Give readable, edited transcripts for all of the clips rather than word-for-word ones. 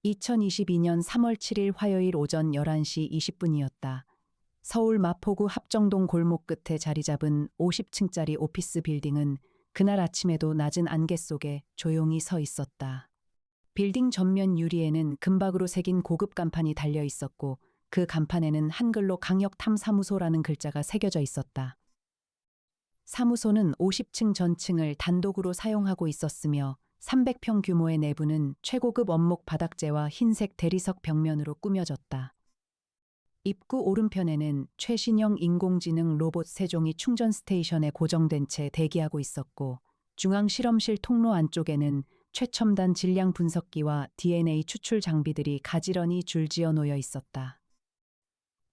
2022년 3월 7일 화요일 오전 11시 20분이었다. 서울 마포구 합정동 골목 끝에 자리 잡은 50층짜리 오피스 빌딩은 그날 아침에도 낮은 안개 속에 조용히 서 있었다. 빌딩 전면 유리에는 금박으로 새긴 고급 간판이 달려 있었고 그 간판에는 한글로 강력탐사무소라는 글자가 새겨져 있었다. 사무소는 50층 전층을 단독으로 사용하고 있었으며 300평 규모의 내부는 최고급 원목 바닥재와 흰색 대리석 벽면으로 꾸며졌다. 입구 오른편에는 최신형 인공지능 로봇 세종이 충전 스테이션에 고정된 채 대기하고 있었고 중앙 실험실 통로 안쪽에는 최첨단 질량 분석기와 DNA 추출 장비들이 가지런히 줄지어 놓여 있었다.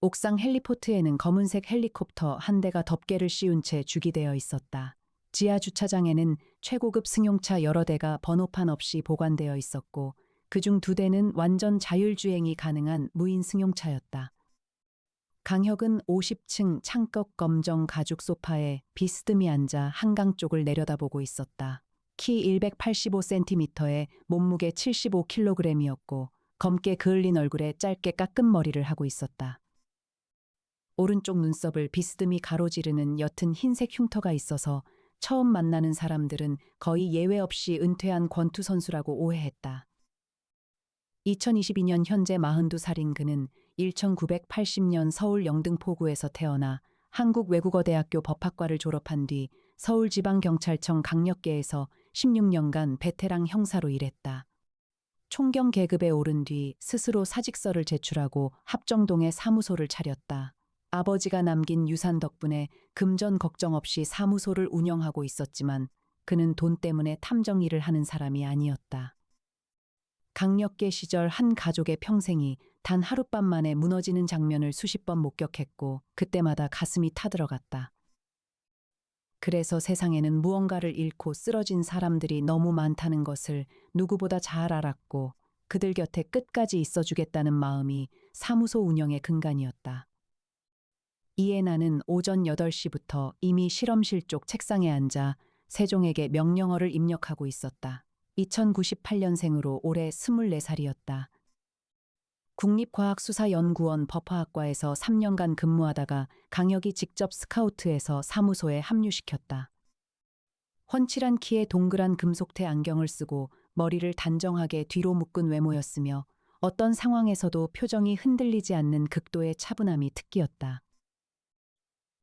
옥상 헬리포트에는 검은색 헬리콥터 한 대가 덮개를 씌운 채 주기되어 있었다. 지하 주차장에는 최고급 승용차 여러 대가 번호판 없이 보관되어 있었고 그중 2대는 완전 자율주행이 가능한 무인 승용차였다. 강혁은 50층 창껏 검정 가죽 소파에 비스듬히 앉아 한강 쪽을 내려다보고 있었다. 키 185cm에 몸무게 75kg이었고 검게 그을린 얼굴에 짧게 깎은 머리를 하고 있었다. 오른쪽 눈썹을 비스듬히 가로지르는 옅은 흰색 흉터가 있어서 처음 만나는 사람들은 거의 예외 없이 은퇴한 권투 선수라고 오해했다. 2022년 현재 42살인 그는 1980년 서울 영등포구에서 태어나 한국외국어대학교 법학과를 졸업한 뒤 서울지방경찰청 강력계에서 16년간 베테랑 형사로 일했다. 총경 계급에 오른 뒤 스스로 사직서를 제출하고 합정동에 사무소를 차렸다. 아버지가 남긴 유산 덕분에 금전 걱정 없이 사무소를 운영하고 있었지만 그는 돈 때문에 탐정 일을 하는 사람이 아니었다. 강력계 시절 한 가족의 평생이 단 하룻밤 만에 무너지는 장면을 수십 번 목격했고 그때마다 가슴이 타들어갔다. 그래서 세상에는 무언가를 잃고 쓰러진 사람들이 너무 많다는 것을 누구보다 잘 알았고 그들 곁에 끝까지 있어주겠다는 마음이 사무소 운영의 근간이었다. 이에 나는 오전 8시부터 이미 실험실 쪽 책상에 앉아 세종에게 명령어를 입력하고 있었다. 2098년생으로 올해 24살이었다. 국립과학수사연구원 법화학과에서 3년간 근무하다가 강혁이 직접 스카우트해서 사무소에 합류시켰다. 훤칠한 키에 동그란 금속태 안경을 쓰고 머리를 단정하게 뒤로 묶은 외모였으며 어떤 상황에서도 표정이 흔들리지 않는 극도의 차분함이 특기였다.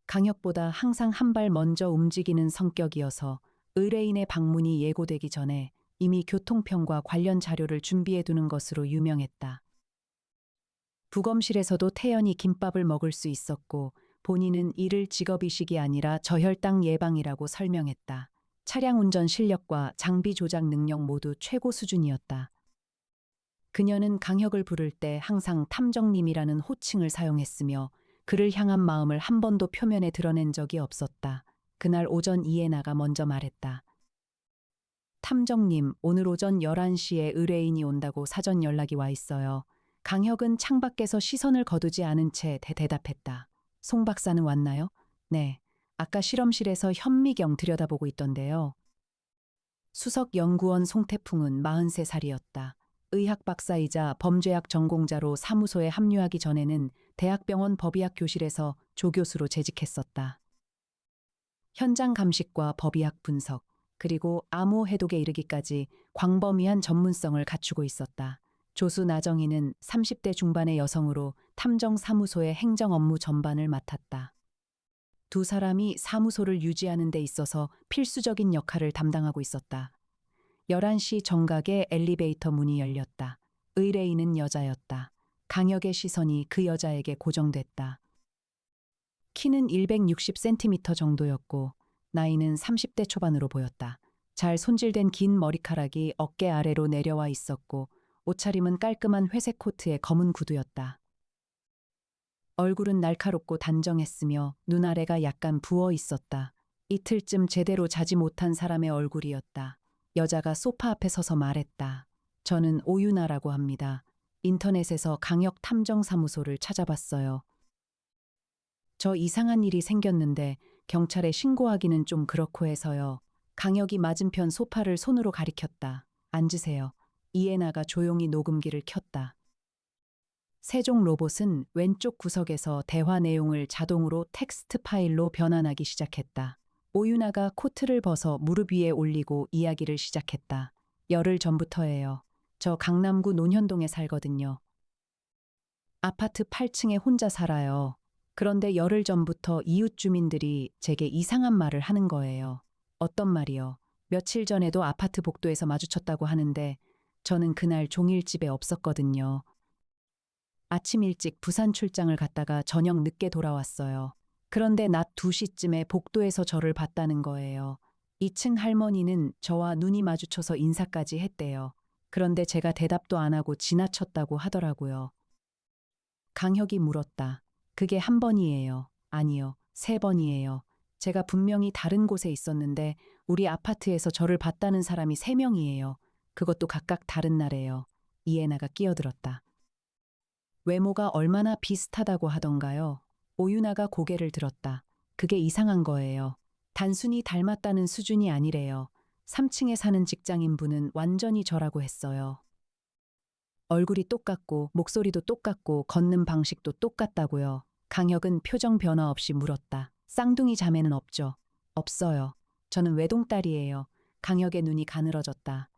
강혁보다 항상 한 발 먼저 움직이는 성격이어서 의뢰인의 방문이 예고되기 전에 이미 교통편과 관련 자료를 준비해 두는 것으로 유명했다. 부검실에서도 태연히 김밥을 먹을 수 있었고 본인은 이를 직업이식이 아니라 저혈당 예방이라고 설명했다. 차량 운전 실력과 장비 조작 능력 모두 최고 수준이었다. 그녀는 강혁을 부를 때 항상 탐정님이라는 호칭을 사용했으며 그를 향한 마음을 한 번도 표면에 드러낸 적이 없었다. 그날 오전 이해나가 먼저 말했다. 탐정님, 오늘 오전 11시에 의뢰인이 온다고 사전 연락이 와 있어요. 강혁은 창밖에서 시선을 거두지 않은 채 대답했다. 송 박사는 왔나요? 네. 아까 실험실에서 현미경 들여다보고 있던데요. 수석 연구원 송태풍은 43살이었다. 의학 박사이자 범죄학 전공자로 사무소에 합류하기 전에는 대학병원 법의학 교실에서 조교수로 재직했었다. 현장 감식과 법의학 분석, 그리고 암호 해독에 이르기까지 광범위한 전문성을 갖추고 있었다. 조수 나정희는 30대 중반의 여성으로 탐정 사무소의 행정 업무 전반을 맡았다. 두 사람이 사무소를 유지하는 데 있어서 필수적인 역할을 담당하고 있었다. 11시 정각에 엘리베이터 문이 열렸다. 의뢰인은 여자였다. 강혁의 시선이 그 여자에게 고정됐다. 키는 160cm 정도였고 나이는 30대 초반으로 보였다. 잘 손질된 긴 머리카락이 어깨 아래로 내려와 있었고 옷차림은 깔끔한 회색 코트에 검은 구두였다. 얼굴은 날카롭고 단정했으며 눈아래가 약간 부어 있었다. 이틀쯤 제대로 자지 못한 사람의 얼굴이었다. 여자가 소파 앞에 서서 말했다. 저는 오유나라고 합니다. 인터넷에서 강혁 탐정사무소를 찾아봤어요. 저 이상한 일이 생겼는데 경찰에 신고하기는 좀 그렇고 해서요. 강혁이 맞은편 소파를 손으로 가리켰다. 앉으세요. 이에나가 조용히 녹음기를 켰다. 세종 로봇은 왼쪽 구석에서 대화 내용을 자동으로 텍스트 파일로 변환하기 시작했다. 오유나가 코트를 벗어 무릎 위에 올리고 이야기를 시작했다. 열흘 전부터예요. 저 강남구 논현동에 살거든요. 아파트 8층에 혼자 살아요. 그런데 열흘 전부터 이웃 주민들이 제게 이상한 말을 하는 거예요. 어떤 말이요? 며칠 전에도 아파트 복도에서 마주쳤다고 하는데 저는 그날 종일집에 없었거든요. 아침 일찍 부산 출장을 갔다가 저녁 늦게 돌아왔어요. 그런데 낮 2시쯤에 복도에서 저를 봤다는 거예요. 2층 할머니는 저와 눈이 마주쳐서 인사까지 했대요. 그런데 제가 대답도 안 하고 지나쳤다고 하더라고요. 강혁이 물었다. 그게 한 번이에요. 아니요, 3번이에요. 제가 분명히 다른 곳에 있었는데 우리 아파트에서 저를 봤다는 사람이 3명이에요. 그것도 각각 다른 날에요. 이에나가 끼어들었다. 외모가 얼마나 비슷하다고 하던가요? 오유나가 고개를 들었다. 그게 이상한 거예요. 단순히 닮았다는 수준이 아니래요. 3층에 사는 직장인분은 완전히 저라고 했어요. 얼굴이 똑같고 목소리도 똑같고 걷는 방식도 똑같다고요. 강혁은 표정 변화 없이 물었다. 쌍둥이 자매는 없죠? 없어요. 저는 외동딸이에요. 강혁의 눈이 가늘어졌다.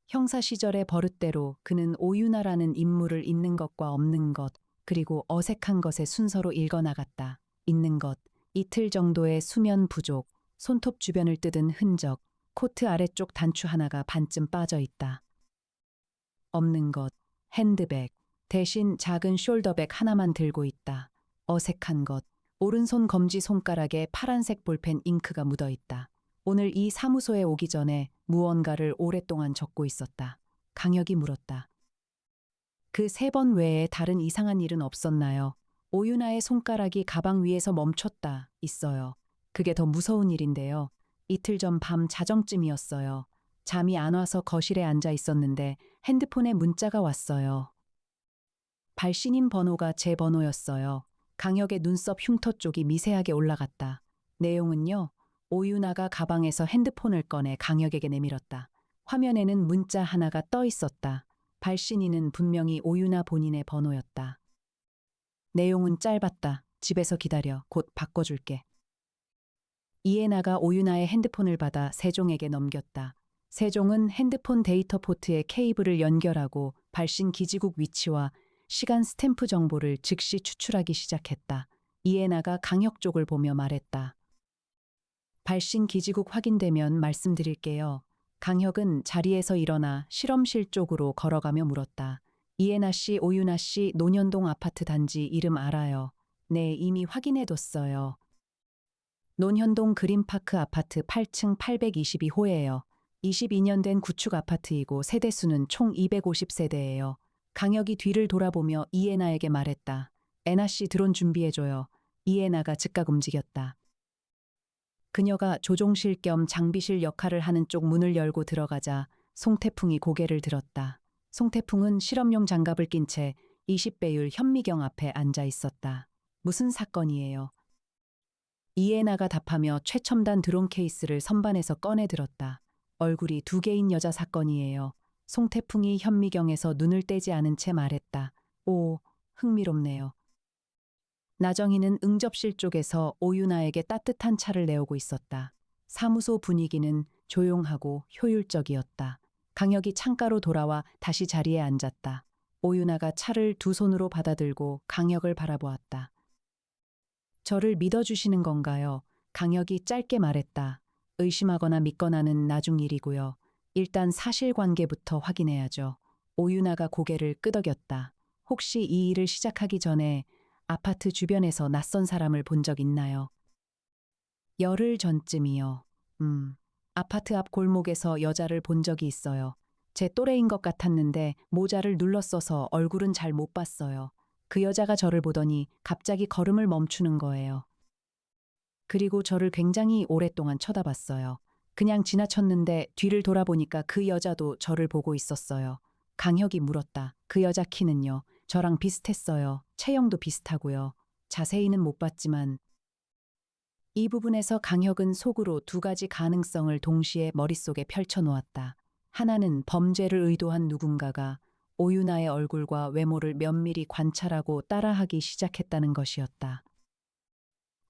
형사 시절의 버릇대로 그는 오유나라는 인물을 있는 것과 없는 것, 그리고 어색한 것의 순서로 읽어나갔다. 있는 것, 이틀 정도의 수면 부족, 손톱 주변을 뜯은 흔적, 코트 아래쪽 단추 하나가 반쯤 빠져 있다. 없는 것, 핸드백, 대신 작은 숄더백 하나만 들고 있다. 어색한 것, 오른손 검지 손가락에 파란색 볼펜 잉크가 묻어 있다. 오늘 이 사무소에 오기 전에 무언가를 오랫동안 적고 있었다. 강혁이 물었다. 그 3번 외에 다른 이상한 일은 없었나요? 오유나의 손가락이 가방 위에서 멈췄다. 있어요. 그게 더 무서운 일인데요. 이틀 전 밤 자정쯤이었어요. 잠이 안 와서 거실에 앉아 있었는데 핸드폰에 문자가 왔어요. 발신인 번호가 제 번호였어요. 강혁의 눈썹 흉터 쪽이 미세하게 올라갔다. 내용은요. 오유나가 가방에서 핸드폰을 꺼내 강혁에게 내밀었다. 화면에는 문자 하나가 떠 있었다. 발신인은 분명히 오유나 본인의 번호였다. 내용은 짧았다. 집에서 기다려. 곧 바꿔줄게. 이에나가 오유나의 핸드폰을 받아 세종에게 넘겼다. 세종은 핸드폰 데이터 포트에 케이블을 연결하고 발신 기지국 위치와 시간 스탬프 정보를 즉시 추출하기 시작했다. 이에나가 강혁 쪽을 보며 말했다. 발신 기지국 확인되면 말씀드릴게요. 강혁은 자리에서 일어나 실험실 쪽으로 걸어가며 물었다. 이에나 씨, 오유나 씨, 논현동 아파트 단지 이름 알아요. 네, 이미 확인해뒀어요. 논현동 그린파크 아파트 8층 822호예요. 22년 된 구축 아파트이고 세대수는 총 250세대예요. 강혁이 뒤를 돌아보며 이에나에게 말했다. 에나 씨 드론 준비해줘요. 이에나가 즉각 움직였다. 그녀가 조종실 겸 장비실 역할을 하는 쪽 문을 열고 들어가자 송태풍이 고개를 들었다. 송태풍은 실험용 장갑을 낀 채 20배율 현미경 앞에 앉아 있었다. 무슨 사건이에요? 이에나가 답하며 최첨단 드론 케이스를 선반에서 꺼내 들었다. 얼굴이 2개인 여자 사건이에요. 송태풍이 현미경에서 눈을 떼지 않은 채 말했다. 오, 흥미롭네요. 나정희는 응접실 쪽에서 오유나에게 따뜻한 차를 내오고 있었다. 사무소 분위기는 조용하고 효율적이었다. 강혁이 창가로 돌아와 다시 자리에 앉았다. 오유나가 차를 2손으로 받아들고 강혁을 바라보았다. 저를 믿어주시는 건가요? 강혁이 짧게 말했다. 의심하거나 믿거나는 나중 일이고요. 일단 사실관계부터 확인해야죠. 오유나가 고개를 끄덕였다. 혹시 이 일을 시작하기 전에 아파트 주변에서 낯선 사람을 본 적 있나요? 열흘 전쯤이요. 아파트 앞 골목에서 여자를 본 적이 있어요. 제 또래인 것 같았는데 모자를 눌렀어서 얼굴은 잘 못 봤어요. 그 여자가 저를 보더니 갑자기 걸음을 멈추는 거예요. 그리고 저를 굉장히 오랫동안 쳐다봤어요. 그냥 지나쳤는데 뒤를 돌아보니까 그 여자도 저를 보고 있었어요. 강혁이 물었다. 그 여자 키는요? 저랑 비슷했어요. 체형도 비슷하고요. 자세히는 못 봤지만 이 부분에서 강혁은 속으로 2가지 가능성을 동시에 머릿속에 펼쳐놓았다. 하나는 범죄를 의도한 누군가가 오유나의 얼굴과 외모를 면밀히 관찰하고 따라하기 시작했다는 것이었다.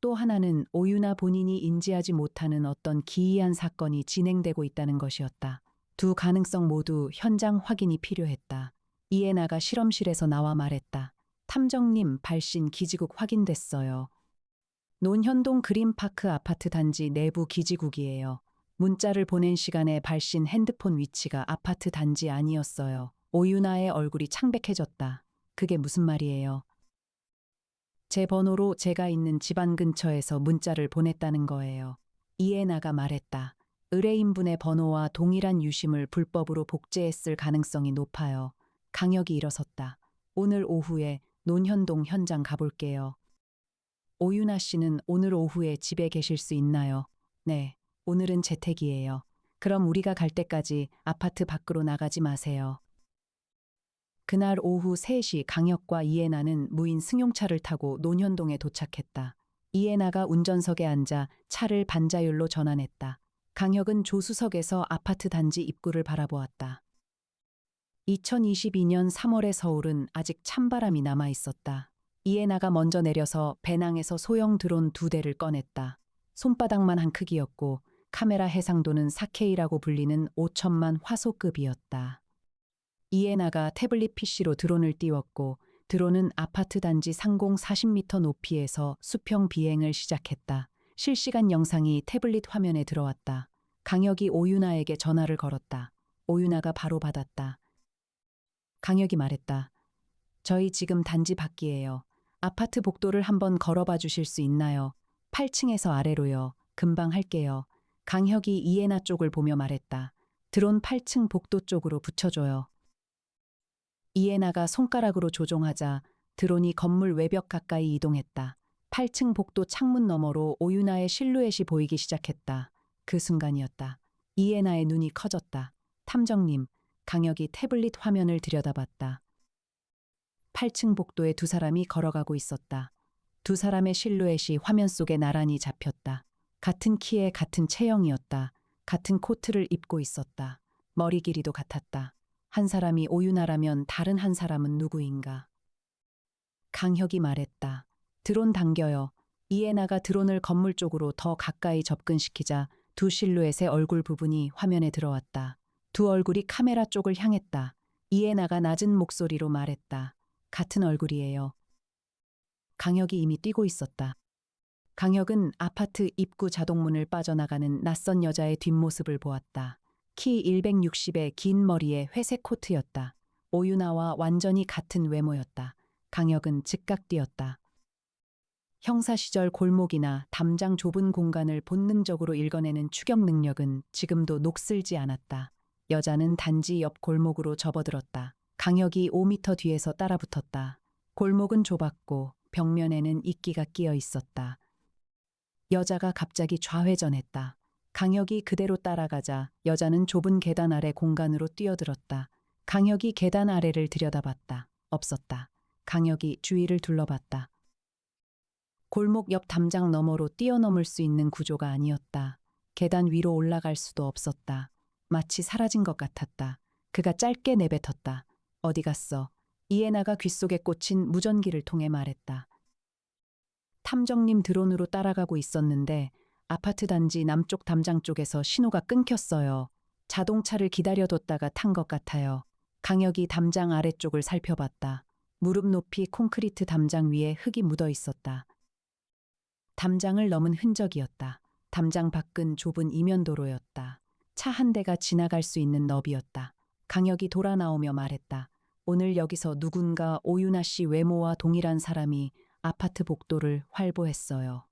또 하나는 오유나 본인이 인지하지 못하는 어떤 기이한 사건이 진행되고 있다는 것이었다. 두 가능성 모두 현장 확인이 필요했다. 이에나가 실험실에서 나와 말했다. 탐정님, 발신 기지국 확인됐어요. 논현동 그린파크 아파트 단지 내부 기지국이에요. 문자를 보낸 시간에 발신 핸드폰 위치가 아파트 단지 아니었어요. 오유나의 얼굴이 창백해졌다. 그게 무슨 말이에요? 제 번호로 제가 있는 집안 근처에서 문자를 보냈다는 거예요. 이에나가 말했다. 의뢰인분의 번호와 동일한 유심을 불법으로 복제했을 가능성이 높아요. 강혁이 일어섰다. 오늘 오후에 논현동 현장 가볼게요. 오유나 씨는 오늘 오후에 집에 계실 수 있나요? 네, 오늘은 재택이에요. 그럼 우리가 갈 때까지 아파트 밖으로 나가지 마세요. 그날 오후 3시 강혁과 이에나는 무인 승용차를 타고 논현동에 도착했다. 이에나가 운전석에 앉아 차를 반자율로 전환했다. 강혁은 조수석에서 아파트 단지 입구를 바라보았다. 2022년 3월의 서울은 아직 찬바람이 남아 있었다. 이에나가 먼저 내려서 배낭에서 소형 드론 2대를 꺼냈다. 손바닥만 한 크기였고 카메라 해상도는 4K라고 불리는 5천만 화소급이었다. 이에나가 태블릿 PC로 드론을 띄웠고 드론은 아파트 단지 상공 40m 높이에서 수평 비행을 시작했다. 실시간 영상이 태블릿 화면에 들어왔다. 강혁이 오유나에게 전화를 걸었다. 오유나가 바로 받았다. 강혁이 말했다. 저희 지금 단지 밖이에요. 아파트 복도를 한번 걸어봐 주실 수 있나요? 8층에서 아래로요. 금방 할게요. 강혁이 이에나 쪽을 보며 말했다. 드론 8층 복도 쪽으로 붙여줘요. 이에나가 손가락으로 조종하자 드론이 건물 외벽 가까이 이동했다. 8층 복도 창문 너머로 오유나의 실루엣이 보이기 시작했다. 그 순간이었다. 이에나의 눈이 커졌다. 탐정님, 강혁이 태블릿 화면을 들여다봤다. 8층 복도에 두 사람이 걸어가고 있었다. 두 사람의 실루엣이 화면 속에 나란히 잡혔다. 같은 키에 같은 체형이었다. 같은 코트를 입고 있었다. 머리 길이도 같았다. 한 사람이 오유나라면 다른 한 사람은 누구인가? 강혁이 말했다. 드론 당겨요. 이에나가 드론을 건물 쪽으로 더 가까이 접근시키자 두 실루엣의 얼굴 부분이 화면에 들어왔다. 두 얼굴이 카메라 쪽을 향했다. 이에나가 낮은 목소리로 말했다. 같은 얼굴이에요. 강혁이 이미 뛰고 있었다. 강혁은 아파트 입구 자동문을 빠져나가는 낯선 여자의 뒷모습을 보았다. 키 160에 긴 머리에 회색 코트였다. 오유나와 완전히 같은 외모였다. 강혁은 즉각 뛰었다. 형사 시절 골목이나 담장 좁은 공간을 본능적으로 읽어내는 추격 능력은 지금도 녹슬지 않았다. 여자는 단지 옆 골목으로 접어들었다. 강혁이 5m 뒤에서 따라붙었다. 골목은 좁았고 벽면에는 이끼가 끼어 있었다. 여자가 갑자기 좌회전했다. 강혁이 그대로 따라가자 여자는 좁은 계단 아래 공간으로 뛰어들었다. 강혁이 계단 아래를 들여다봤다. 없었다. 강혁이 주위를 둘러봤다. 골목 옆 담장 너머로 뛰어넘을 수 있는 구조가 아니었다. 계단 위로 올라갈 수도 없었다. 마치 사라진 것 같았다. 그가 짧게 내뱉었다. 어디 갔어? 이에나가 귓속에 꽂힌 무전기를 통해 말했다. 탐정님 드론으로 따라가고 있었는데 아파트 단지 남쪽 담장 쪽에서 신호가 끊겼어요. 자동차를 기다려뒀다가 탄 것 같아요. 강혁이 담장 아래쪽을 살펴봤다. 무릎 높이 콘크리트 담장 위에 흙이 묻어 있었다. 담장을 넘은 흔적이었다. 담장 밖은 좁은 이면도로였다. 차 한 대가 지나갈 수 있는 너비였다. 강혁이 돌아 나오며 말했다. 오늘 여기서 누군가 오유나 씨 외모와 동일한 사람이 아파트 복도를 활보했어요.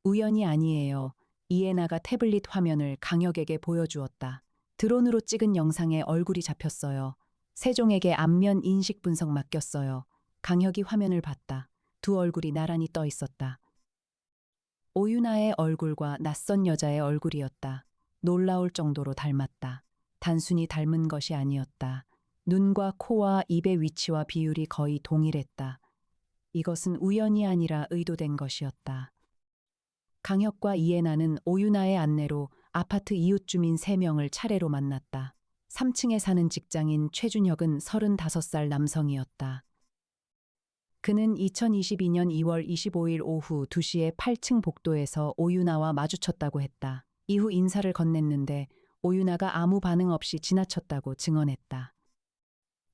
우연이 아니에요. 이에나가 태블릿 화면을 강혁에게 보여주었다. 드론으로 찍은 영상에 얼굴이 잡혔어요. 세종에게 안면 인식 분석 맡겼어요. 강혁이 화면을 봤다. 두 얼굴이 나란히 떠 있었다. 오유나의 얼굴과 낯선 여자의 얼굴이었다. 놀라울 정도로 닮았다. 단순히 닮은 것이 아니었다. 눈과 코와 입의 위치와 비율이 거의 동일했다. 이것은 우연이 아니라 의도된 것이었다. 강혁과 이에나는 오유나의 안내로 아파트 이웃 주민 3명을 차례로 만났다. 3층에 사는 직장인 최준혁은 35살 남성이었다. 그는 2022년 2월 25일 오후 2시에 8층 복도에서 오유나와 마주쳤다고 했다. 이후 인사를 건넸는데 오유나가 아무 반응 없이 지나쳤다고 증언했다.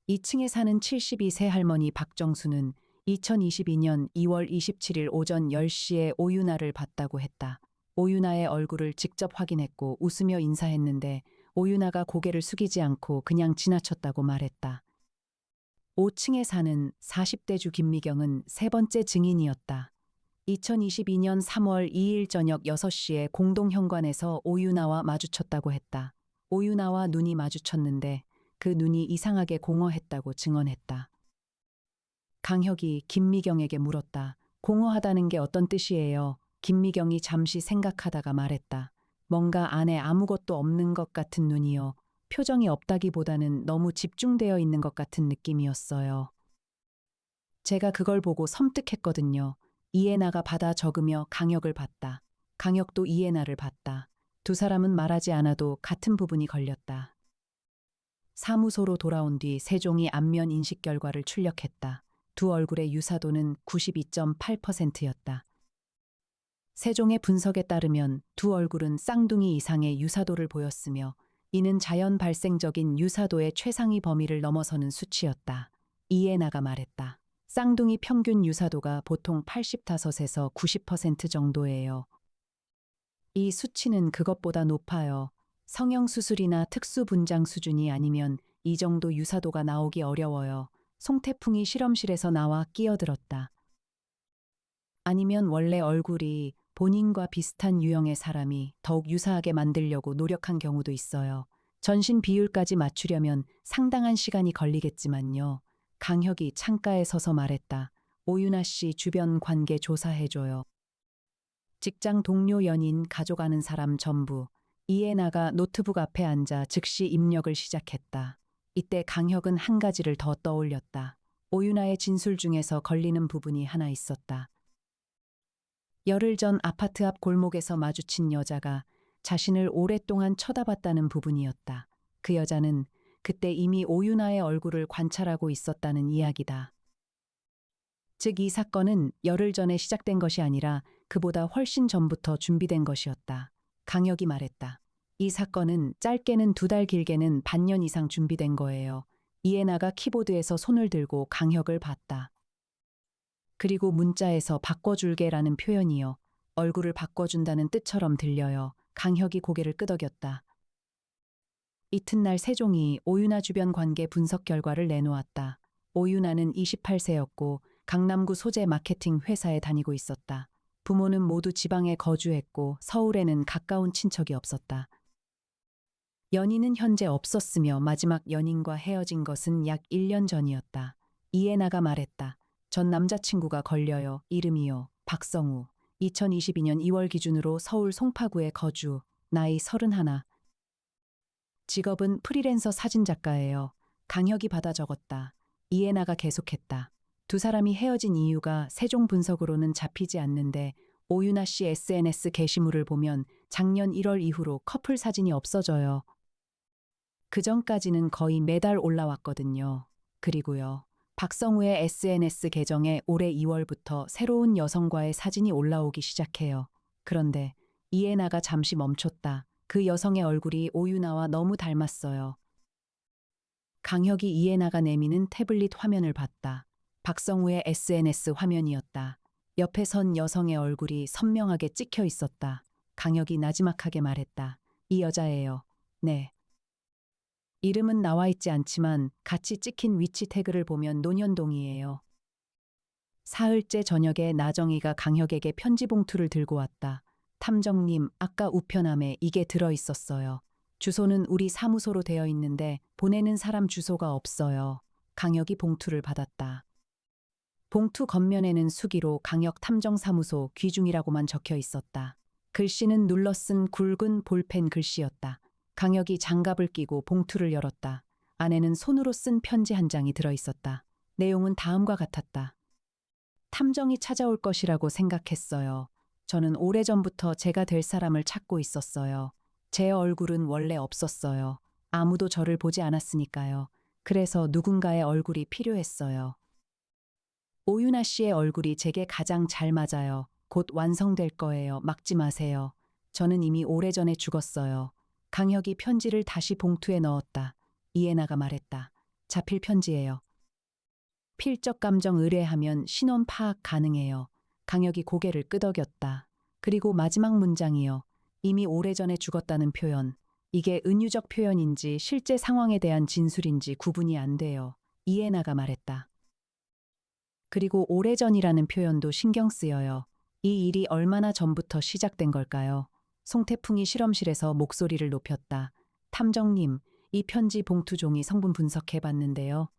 2층에 사는 72세 할머니 박정수는 2022년 2월 27일 오전 10시에 오유나를 봤다고 했다. 오유나의 얼굴을 직접 확인했고 웃으며 인사했는데 오유나가 고개를 숙이지 않고 그냥 지나쳤다고 말했다. 5층에 사는 40대 주 김미경은 세 번째 증인이었다. 2022년 3월 2일 저녁 6시에 공동현관에서 오유나와 마주쳤다고 했다. 오유나와 눈이 마주쳤는데 그 눈이 이상하게 공허했다고 증언했다. 강혁이 김미경에게 물었다. 공허하다는 게 어떤 뜻이에요? 김미경이 잠시 생각하다가 말했다. 뭔가 안에 아무것도 없는 것 같은 눈이요. 표정이 없다기보다는 너무 집중되어 있는 것 같은 느낌이었어요. 제가 그걸 보고 섬뜩했거든요. 이해나가 받아 적으며 강혁을 봤다. 강혁도 이해나를 봤다. 두 사람은 말하지 않아도 같은 부분이 걸렸다. 사무소로 돌아온 뒤 세종이 안면 인식 결과를 출력했다. 두 얼굴의 유사도는 92.8%였다. 세종의 분석에 따르면 두 얼굴은 쌍둥이 이상의 유사도를 보였으며 이는 자연 발생적인 유사도의 최상위 범위를 넘어서는 수치였다. 이해나가 말했다. 쌍둥이 평균 유사도가 보통 85에서 90% 정도예요. 이 수치는 그것보다 높아요. 성형수술이나 특수분장 수준이 아니면 이 정도 유사도가 나오기 어려워요. 송태풍이 실험실에서 나와 끼어들었다. 아니면 원래 얼굴이 본인과 비슷한 유형의 사람이 더욱 유사하게 만들려고 노력한 경우도 있어요. 전신 비율까지 맞추려면 상당한 시간이 걸리겠지만요. 강혁이 창가에 서서 말했다. 오유나 씨 주변 관계 조사해줘요. 직장 동료, 연인, 가족 아는 사람 전부. 이해나가 노트북 앞에 앉아 즉시 입력을 시작했다. 이때 강혁은 한 가지를 더 떠올렸다. 오유나의 진술 중에서 걸리는 부분이 하나 있었다. 열흘 전 아파트 앞 골목에서 마주친 여자가 자신을 오랫동안 쳐다봤다는 부분이었다. 그 여자는 그때 이미 오유나의 얼굴을 관찰하고 있었다는 이야기다. 즉 이 사건은 열흘 전에 시작된 것이 아니라 그보다 훨씬 전부터 준비된 것이었다. 강혁이 말했다. 이 사건은 짧게는 2달 길게는 반년 이상 준비된 거예요. 이해나가 키보드에서 손을 들고 강혁을 봤다. 그리고 문자에서 바꿔줄게라는 표현이요. 얼굴을 바꿔준다는 뜻처럼 들려요. 강혁이 고개를 끄덕였다. 이튿날 세종이 오유나 주변 관계 분석 결과를 내놓았다. 오유나는 28세였고 강남구 소재 마케팅 회사에 다니고 있었다. 부모는 모두 지방에 거주했고 서울에는 가까운 친척이 없었다. 연인은 현재 없었으며 마지막 연인과 헤어진 것은 약 1년 전이었다. 이해나가 말했다. 전 남자친구가 걸려요. 이름이요. 박성우. 2022년 2월 기준으로 서울 송파구에 거주. 나이 31. 직업은 프리랜서 사진작가예요. 강혁이 받아 적었다. 이해나가 계속했다. 두 사람이 헤어진 이유가 세종 분석으로는 잡히지 않는데 오유나 씨 SNS 게시물을 보면 작년 1월 이후로 커플 사진이 없어져요. 그 전까지는 거의 매달 올라왔거든요. 그리고요. 박성우의 SNS 계정에 올해 2월부터 새로운 여성과의 사진이 올라오기 시작해요. 그런데 이해나가 잠시 멈췄다. 그 여성의 얼굴이 오유나와 너무 닮았어요. 강혁이 이해나가 내미는 태블릿 화면을 봤다. 박성우의 SNS 화면이었다. 옆에 선 여성의 얼굴이 선명하게 찍혀 있었다. 강혁이 나지막하게 말했다. 이 여자예요. 네. 이름은 나와 있지 않지만 같이 찍힌 위치 태그를 보면 논현동이에요. 사흘째 저녁에 나정이가 강혁에게 편지 봉투를 들고 왔다. 탐정님, 아까 우편함에 이게 들어 있었어요. 주소는 우리 사무소로 되어 있는데 보내는 사람 주소가 없어요. 강혁이 봉투를 받았다. 봉투 겉면에는 수기로 강혁 탐정사무소 귀중이라고만 적혀 있었다. 글씨는 눌러쓴 굵은 볼펜 글씨였다. 강혁이 장갑을 끼고 봉투를 열었다. 안에는 손으로 쓴 편지 한 장이 들어 있었다. 내용은 다음과 같았다. 탐정이 찾아올 것이라고 생각했어요. 저는 오래전부터 제가 될 사람을 찾고 있었어요. 제 얼굴은 원래 없었어요. 아무도 저를 보지 않았으니까요. 그래서 누군가의 얼굴이 필요했어요. 오윤아 씨의 얼굴이 제게 가장 잘 맞아요. 곧 완성될 거예요. 막지 마세요. 저는 이미 오래전에 죽었어요. 강혁이 편지를 다시 봉투에 넣었다. 이해나가 말했다. 자필 편지예요. 필적 감정 의뢰하면 신원 파악 가능해요. 강혁이 고개를 끄덕였다. 그리고 마지막 문장이요. 이미 오래전에 죽었다는 표현. 이게 은유적 표현인지 실제 상황에 대한 진술인지 구분이 안 돼요. 이해나가 말했다. 그리고 오래전이라는 표현도 신경 쓰여요. 이 일이 얼마나 전부터 시작된 걸까요? 송태풍이 실험실에서 목소리를 높였다. 탐정님, 이 편지 봉투 종이 성분 분석해 봤는데요.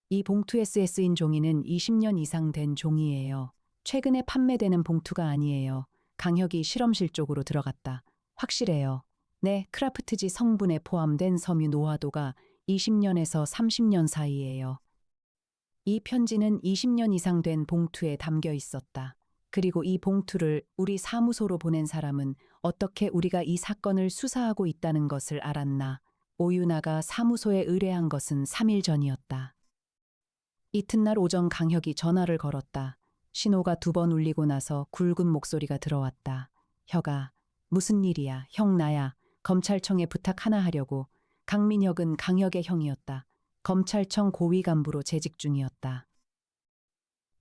이 봉투에 쓰인 종이는 20년 이상 된 종이에요. 최근에 판매되는 봉투가 아니에요. 강혁이 실험실 쪽으로 들어갔다. 확실해요. 네, 크라프트지 성분에 포함된 섬유 노화도가 20년에서 30년 사이예요. 이 편지는 20년 이상 된 봉투에 담겨 있었다. 그리고 이 봉투를 우리 사무소로 보낸 사람은 어떻게 우리가 이 사건을 수사하고 있다는 것을 알았나. 오윤아가 사무소에 의뢰한 것은 3일 전이었다. 이튿날 오전 강혁이 전화를 걸었다. 신호가 2번 울리고 나서 굵은 목소리가 들어왔다. 혁아, 무슨 일이야? 형 나야. 검찰청에 부탁 하나 하려고. 강민혁은 강혁의 형이었다. 검찰청 고위 간부로 재직 중이었다.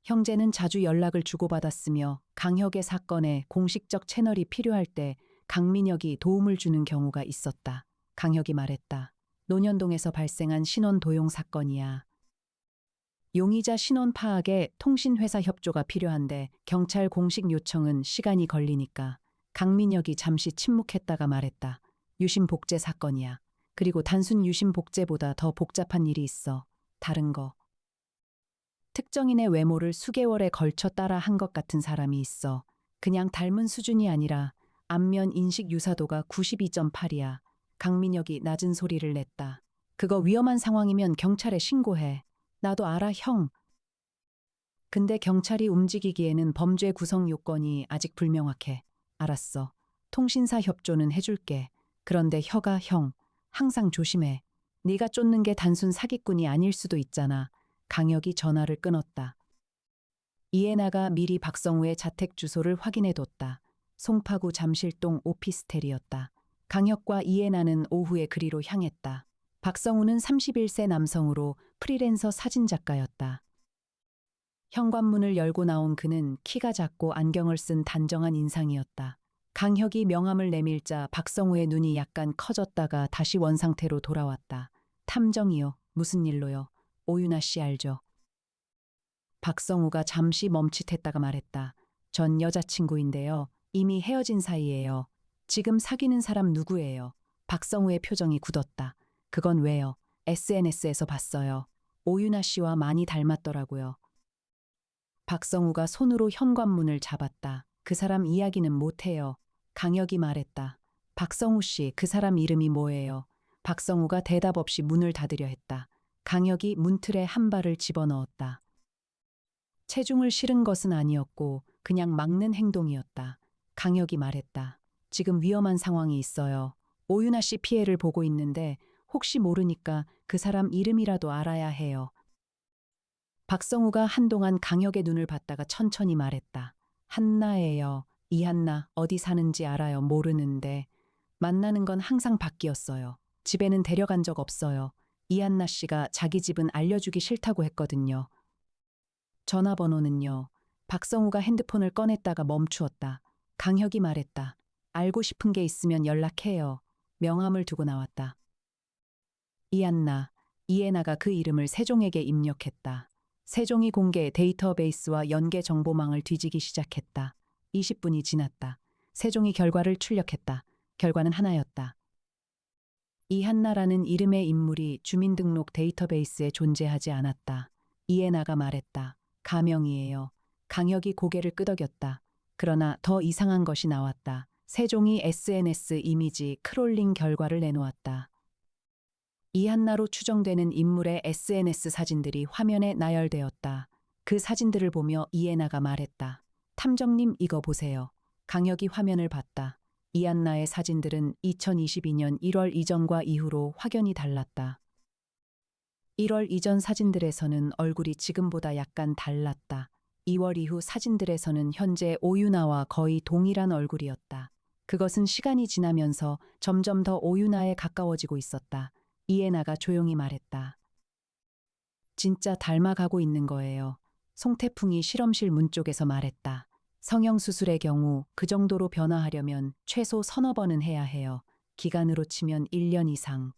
형제는 자주 연락을 주고받았으며 강혁의 사건에 공식적 채널이 필요할 때 강민혁이 도움을 주는 경우가 있었다. 강혁이 말했다. 논현동에서 발생한 신원 도용 사건이야. 용의자 신원 파악에 통신회사 협조가 필요한데 경찰 공식 요청은 시간이 걸리니까. 강민혁이 잠시 침묵했다가 말했다. 유심 복제 사건이야. 그리고 단순 유심 복제보다 더 복잡한 일이 있어. 다른 거. 특정인의 외모를 수개월에 걸쳐 따라 한 것 같은 사람이 있어. 그냥 닮은 수준이 아니라 안면 인식 유사도가 92.8이야. 강민혁이 낮은 소리를 냈다. 그거 위험한 상황이면 경찰에 신고해. 나도 알아, 형. 근데 경찰이 움직이기에는 범죄 구성 요건이 아직 불명확해. 알았어. 통신사 협조는 해줄게. 그런데 혁아, 형. 항상 조심해. 네가 쫓는 게 단순 사기꾼이 아닐 수도 있잖아. 강혁이 전화를 끊었다. 이해나가 미리 박성우의 자택 주소를 확인해뒀다. 송파구 잠실동 오피스텔이었다. 강혁과 이해나는 오후에 그리로 향했다. 박성우는 31세 남성으로 프리랜서 사진작가였다. 현관문을 열고 나온 그는 키가 작고 안경을 쓴 단정한 인상이었다. 강혁이 명함을 내밀자 박성우의 눈이 약간 커졌다가 다시 원상태로 돌아왔다. 탐정이요. 무슨 일로요? 오윤아 씨 알죠? 박성우가 잠시 멈칫했다가 말했다. 전 여자친구인데요. 이미 헤어진 사이예요. 지금 사귀는 사람 누구예요? 박성우의 표정이 굳었다. 그건 왜요? SNS에서 봤어요. 오윤아 씨와 많이 닮았더라고요. 박성우가 손으로 현관문을 잡았다. 그 사람 이야기는 못해요. 강혁이 말했다. 박성우 씨, 그 사람 이름이 뭐예요? 박성우가 대답 없이 문을 닫으려 했다. 강혁이 문틀에 한 발을 집어넣었다. 체중을 실은 것은 아니었고 그냥 막는 행동이었다. 강혁이 말했다. 지금 위험한 상황이 있어요. 오윤아 씨 피해를 보고 있는데 혹시 모르니까 그 사람 이름이라도 알아야 해요. 박성우가 한동안 강혁의 눈을 봤다가 천천히 말했다. 한나예요. 이한나 어디 사는지 알아요. 모르는데 만나는 건 항상 밖이었어요. 집에는 데려간 적 없어요. 이한나 씨가 자기 집은 알려주기 싫다고 했거든요. 전화번호는요. 박성우가 핸드폰을 꺼냈다가 멈추었다. 강혁이 말했다. 알고 싶은 게 있으면 연락해요. 명함을 두고 나왔다. 이한나, 이해나가 그 이름을 세종에게 입력했다. 세종이 공개 데이터베이스와 연계 정보망을 뒤지기 시작했다. 20분이 지났다. 세종이 결과를 출력했다. 결과는 하나였다. 이한나라는 이름의 인물이 주민등록 데이터베이스에 존재하지 않았다. 이해나가 말했다. 가명이에요. 강혁이 고개를 끄덕였다. 그러나 더 이상한 것이 나왔다. 세종이 SNS 이미지 크롤링 결과를 내놓았다. 이한나로 추정되는 인물의 SNS 사진들이 화면에 나열되었다. 그 사진들을 보며 이해나가 말했다. 탐정님 이거 보세요. 강혁이 화면을 봤다. 이안나의 사진들은 2022년 1월 이전과 이후로 확연히 달랐다. 1월 이전 사진들에서는 얼굴이 지금보다 약간 달랐다. 2월 이후 사진들에서는 현재 오유나와 거의 동일한 얼굴이었다. 그것은 시간이 지나면서 점점 더 오유나에 가까워지고 있었다. 이해나가 조용히 말했다. 진짜 닮아가고 있는 거예요. 송태풍이 실험실 문 쪽에서 말했다. 성형수술의 경우 그 정도로 변화하려면 최소 서너 번은 해야 해요. 기간으로 치면 1년 이상.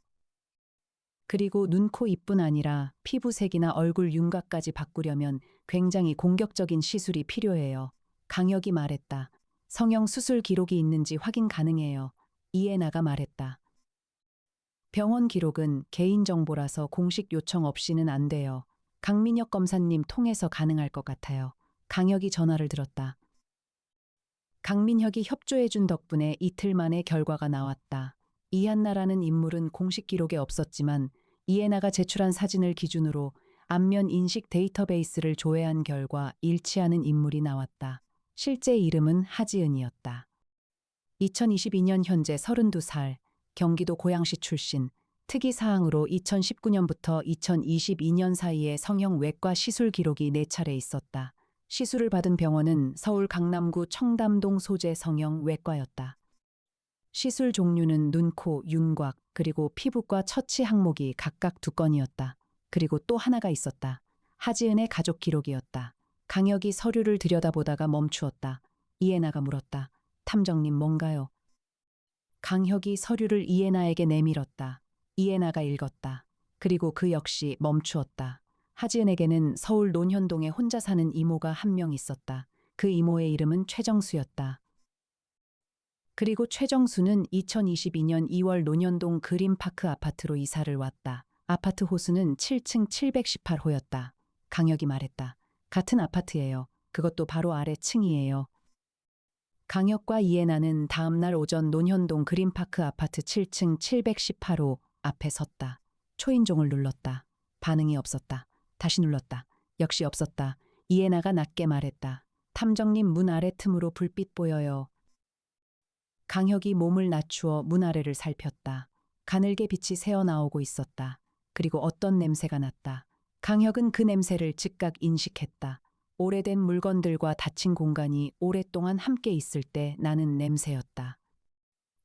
그리고 눈, 코, 입뿐 아니라 피부색이나 얼굴 윤곽까지 바꾸려면 굉장히 공격적인 시술이 필요해요. 강혁이 말했다. 성형 수술 기록이 있는지 확인 가능해요. 이해나가 말했다. 병원 기록은 개인정보라서 공식 요청 없이는 안 돼요. 강민혁 검사님 통해서 가능할 것 같아요. 강혁이 전화를 들었다. 강민혁이 협조해준 덕분에 이틀 만에 결과가 나왔다. 이한나라는 인물은 공식 기록에 없었지만 이해나가 제출한 사진을 기준으로 안면 인식 데이터베이스를 조회한 결과 일치하는 인물이 나왔다. 실제 이름은 하지은이었다. 2022년 현재 32살, 경기도 고양시 출신, 특이사항으로 2019년부터 2022년 사이에 성형외과 시술 기록이 4차례 있었다. 시술을 받은 병원은 서울 강남구 청담동 소재 성형외과였다. 시술 종류는 눈, 코, 윤곽, 그리고 피부과 처치 항목이 각각 2건이었다. 그리고 또 하나가 있었다. 하지은의 가족 기록이었다. 강혁이 서류를 들여다보다가 멈추었다. 이해나가 물었다. 탐정님 뭔가요? 강혁이 서류를 이해나에게 내밀었다. 이해나가 읽었다. 그리고 그 역시 멈추었다. 하지은에게는 서울 논현동에 혼자 사는 이모가 한 명 있었다. 그 이모의 이름은 최정수였다. 그리고 최정수는 2022년 2월 논현동 그린파크 아파트로 이사를 왔다. 아파트 호수는 7층 718호였다. 강혁이 말했다. 같은 아파트예요. 그것도 바로 아래 층이에요. 강혁과 이해나는 다음날 오전 논현동 그린파크 아파트 7층 718호 앞에 섰다. 초인종을 눌렀다. 반응이 없었다. 다시 눌렀다. 역시 없었다. 이해나가 낮게 말했다. 탐정님 문 아래 틈으로 불빛 보여요. 강혁이 몸을 낮추어 문 아래를 살폈다. 가늘게 빛이 새어나오고 있었다. 그리고 어떤 냄새가 났다. 강혁은 그 냄새를 즉각 인식했다. 오래된 물건들과 닫힌 공간이 오랫동안 함께 있을 때 나는 냄새였다.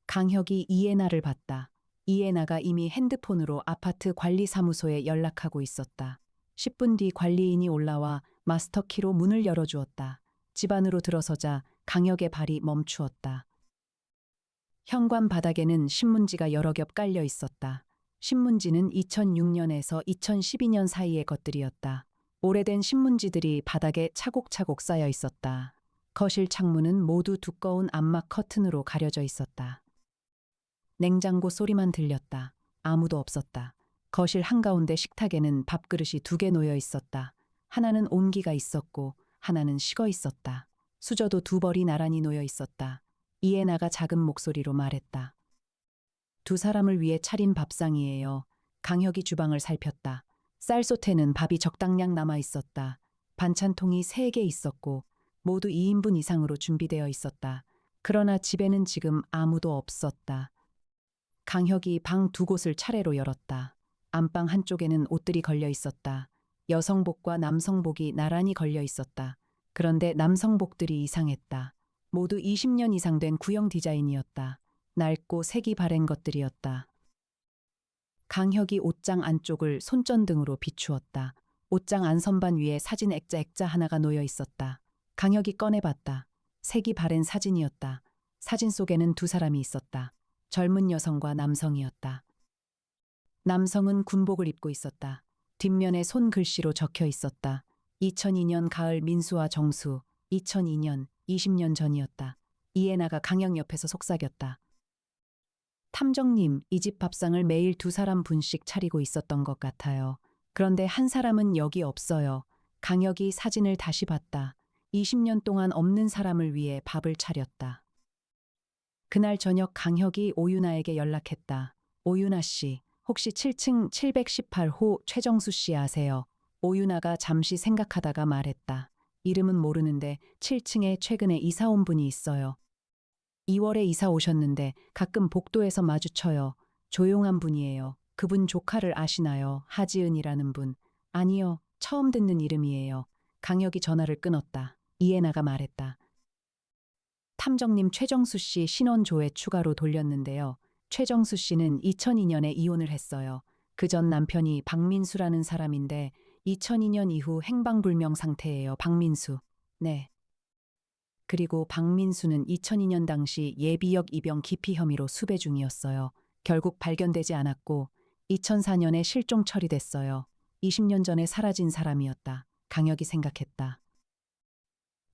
강혁이 이해나를 봤다. 이해나가 이미 핸드폰으로 아파트 관리사무소에 연락하고 있었다. 10분 뒤 관리인이 올라와 마스터키로 문을 열어주었다. 집 안으로 들어서자 강혁의 발이 멈추었다. 현관 바닥에는 신문지가 여러 겹 깔려 있었다. 신문지는 2006년에서 2012년 사이의 것들이었다. 오래된 신문지들이 바닥에 차곡차곡 쌓여 있었다. 거실 창문은 모두 두꺼운 암막 커튼으로 가려져 있었다. 냉장고 소리만 들렸다. 아무도 없었다. 거실 한가운데 식탁에는 밥그릇이 2개 놓여 있었다. 하나는 온기가 있었고 하나는 식어 있었다. 수저도 2벌이 나란히 놓여 있었다. 이해나가 작은 목소리로 말했다. 2 사람을 위해 차린 밥상이에요. 강혁이 주방을 살폈다. 쌀솥에는 밥이 적당량 남아 있었다. 반찬통이 3개 있었고 모두 2인분 이상으로 준비되어 있었다. 그러나 집에는 지금 아무도 없었다. 강혁이 방 2곳을 차례로 열었다. 안방 한쪽에는 옷들이 걸려 있었다. 여성복과 남성복이 나란히 걸려 있었다. 그런데 남성복들이 이상했다. 모두 20년 이상 된 구형 디자인이었다. 낡고 색이 바랜 것들이었다. 강혁이 옷장 안쪽을 손전등으로 비추었다. 옷장 안선반 위에 사진 액자 하나가 놓여 있었다. 강혁이 꺼내봤다. 색이 바랜 사진이었다. 사진 속에는 2 사람이 있었다. 젊은 여성과 남성이었다. 남성은 군복을 입고 있었다. 뒷면에 손글씨로 적혀 있었다. 2002년 가을 민수와 정수, 2002년, 20년 전이었다. 이해나가 강혁 옆에서 속삭였다. 탐정님, 이 집 밥상을 매일 2 사람 분씩 차리고 있었던 것 같아요. 그런데 한 사람은 여기 없어요. 강혁이 사진을 다시 봤다. 20년 동안 없는 사람을 위해 밥을 차렸다. 그날 저녁 강혁이 오유나에게 연락했다. 오유나 씨, 혹시 7층 718호 최정수 씨 아세요? 오유나가 잠시 생각하다가 말했다. 이름은 모르는데 7층에 최근에 이사 온 분이 있어요. 2월에 이사 오셨는데 가끔 복도에서 마주쳐요. 조용한 분이에요. 그분 조카를 아시나요? 하지은이라는 분. 아니요. 처음 듣는 이름이에요. 강혁이 전화를 끊었다. 이해나가 말했다. 탐정님 최정수 씨 신원조회 추가로 돌렸는데요. 최정수 씨는 2002년에 이혼을 했어요. 그 전 남편이 박민수라는 사람인데 2002년 이후 행방불명 상태예요. 박민수. 네. 그리고 박민수는 2002년 당시 예비역 입영 기피 혐의로 수배 중이었어요. 결국 발견되지 않았고 2004년에 실종 처리됐어요. 20년 전에 사라진 사람이었다. 강혁이 생각했다.